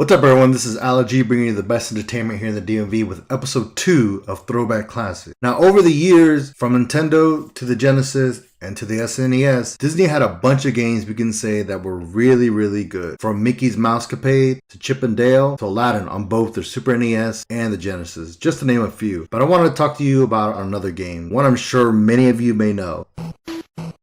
What's up, everyone? This is Allergy bringing you the best entertainment here in the DMV with episode 2 of Throwback Classic. Now, over the years, from Nintendo to the Genesis and to the SNES, Disney had a bunch of games we can say that were really good. From Mickey's Mousecapade to Chip and Dale to Aladdin on both the Super NES and the Genesis, just to name a few. But I wanted to talk to you about another game, one I'm sure many of you may know.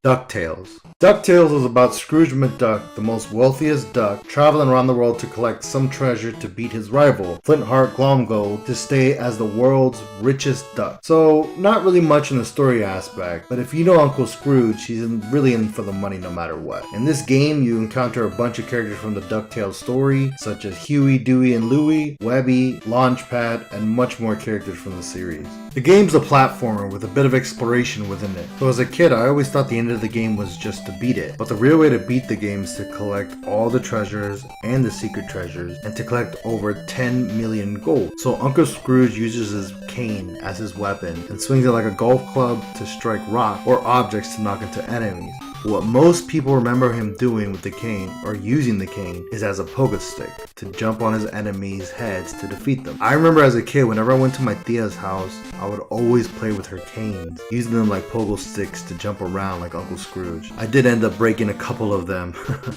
DuckTales. DuckTales was about Scrooge McDuck, the most wealthiest duck, traveling around the world to collect some treasure to beat his rival, Flintheart Glomgold, to stay as the world's richest duck. So, not really much in the story aspect, but if you know Uncle Scrooge, he's really in for the money no matter what. In this game, you encounter a bunch of characters from the DuckTales story, such as Huey, Dewey, and Louie, Webby, Launchpad, and much more characters from the series. The game's a platformer with a bit of exploration within it. So as a kid, I always thought the end of the game was just to beat it. But the real way to beat the game is to collect all the treasures and the secret treasures and to collect over 10 million gold. So Uncle Scrooge uses his cane as his weapon and swings it like a golf club to strike rock or objects to knock into enemies. What most people remember him doing with the cane, or using the cane, is as a pogo stick to jump on his enemies' heads to defeat them. I remember as a kid, whenever I went to my tia's house, I would always play with her canes, using them like pogo sticks to jump around like Uncle Scrooge. I did end up breaking a couple of them,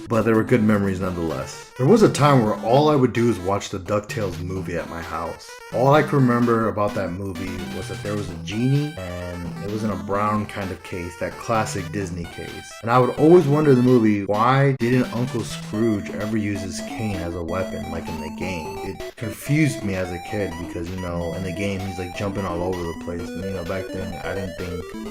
but they were good memories nonetheless. There was a time where all I would do is watch the DuckTales movie at my house. All I can remember about that movie was that there was a genie and it was in a brown kind of case, that classic Disney case. And I would always wonder in the movie, why didn't Uncle Scrooge ever use his cane as a weapon like in the game? It confused me as a kid because, in the game he's like jumping all over the place. And back then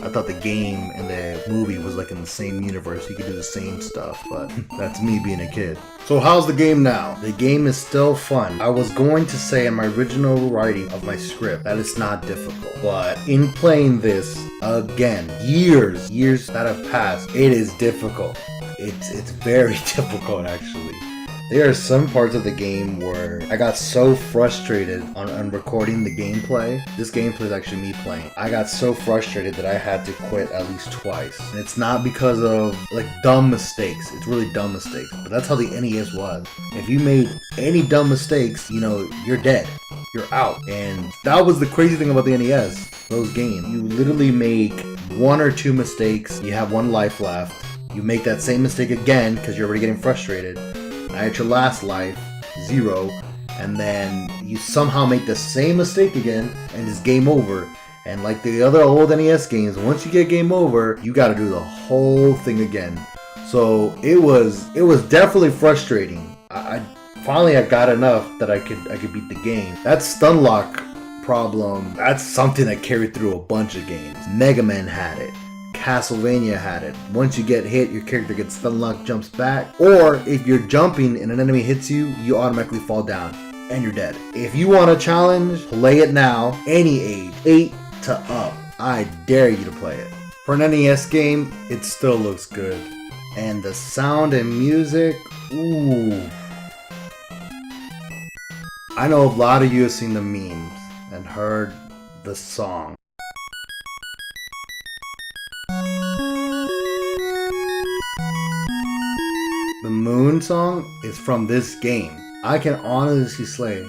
I thought the game and the movie was like in the same universe. You could do the same stuff, but that's me being a kid. So how's the game now? The game is still fun. I was going to say in my original writing of my script that it's not difficult, but in playing this again, years that have passed, it is difficult. It's very difficult actually. There are some parts of the game where I got so frustrated on recording the gameplay. This gameplay is actually me playing. I got so frustrated that I had to quit at least twice. And it's not because of dumb mistakes. It's really dumb mistakes. But that's how the NES was. If you made any dumb mistakes, you're dead. You're out. And that was the crazy thing about the NES. Those games. You literally make one or two mistakes. You have one life left. You make that same mistake again because you're already getting frustrated. Now at your last life, 0, and then you somehow make the same mistake again, and it's game over. And like the other old NES games, once you get game over, you gotta do the whole thing again. So it was definitely frustrating. I finally got enough that I could beat the game. That stun lock problem, that's something that carried through a bunch of games. Mega Man had it. Castlevania had it. Once you get hit, your character gets stun locked, jumps back, or if you're jumping and an enemy hits you, you automatically fall down and you're dead. If you want a challenge, play it now, any age, 8 to up. I dare you to play it. For an NES game, it still looks good. And the sound and music, ooh. I know a lot of you have seen the memes and heard the song. The Moon song is from this game. I can honestly say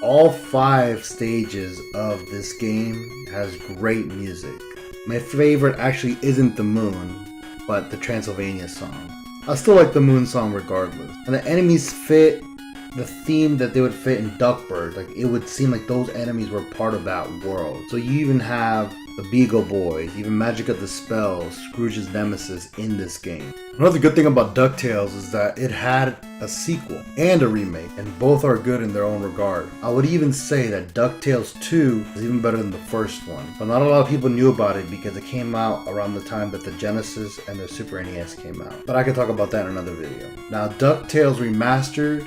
all 5 stages of this game has great music. My favorite actually isn't the Moon, but the Transylvania song. I still like the Moon song regardless. And the enemies fit the theme that they would fit in Duckburg. It would seem like those enemies were part of that world. So you even have the Beagle Boys, even Magic of the Spells, Scrooge's nemesis in this game. Another good thing about DuckTales is that it had a sequel and a remake, and both are good in their own regard. I would even say that DuckTales 2 is even better than the first one, but not a lot of people knew about it because it came out around the time that the Genesis and the Super NES came out. But I could talk about that in another video. Now, DuckTales Remastered,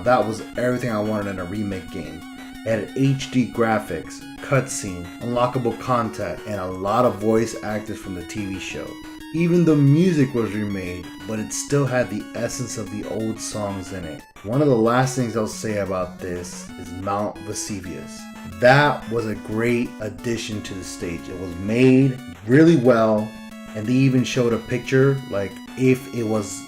that was everything I wanted in a remake game. It had HD graphics, cutscene, unlockable content, and a lot of voice actors from the TV show. Even the music was remade, but it still had the essence of the old songs in it. One of the last things I'll say about this is Mount Vesuvius. That was a great addition to the stage. It was made really well. and they even showed a picture like if it was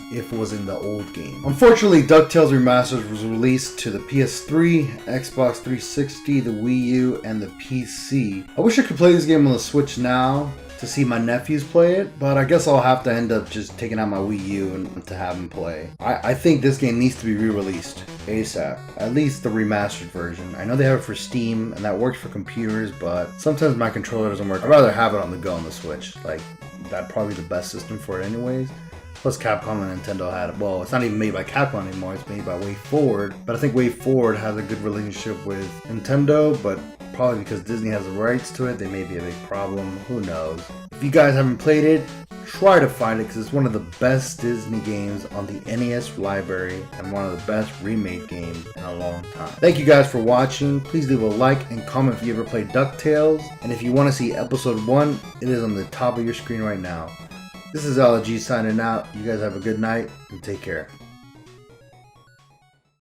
in the old game. Unfortunately, DuckTales Remastered was released to the PS3, Xbox 360, the Wii U, and the PC. I wish I could play this game on the Switch now to see my nephews play it, but I guess I'll have to end up just taking out my Wii U and to have them play. I think this game needs to be re-released ASAP, at least the remastered version. I know they have it for Steam and that works for computers, but sometimes my controller doesn't work. I'd rather have it on the go on the Switch. Like, that'd probably be the best system for it anyways. Plus Capcom and Nintendo had it. Well, it's not even made by Capcom anymore, it's made by WayForward. But I think WayForward has a good relationship with Nintendo, but probably because Disney has the rights to it, they may be a big problem. Who knows? If you guys haven't played it, try to find it because it's one of the best Disney games on the NES library and one of the best remake games in a long time. Thank you guys for watching. Please leave a like and comment if you ever played DuckTales. And if you want to see episode 1, it is on the top of your screen right now. This is LG signing out. You guys have a good night and take care.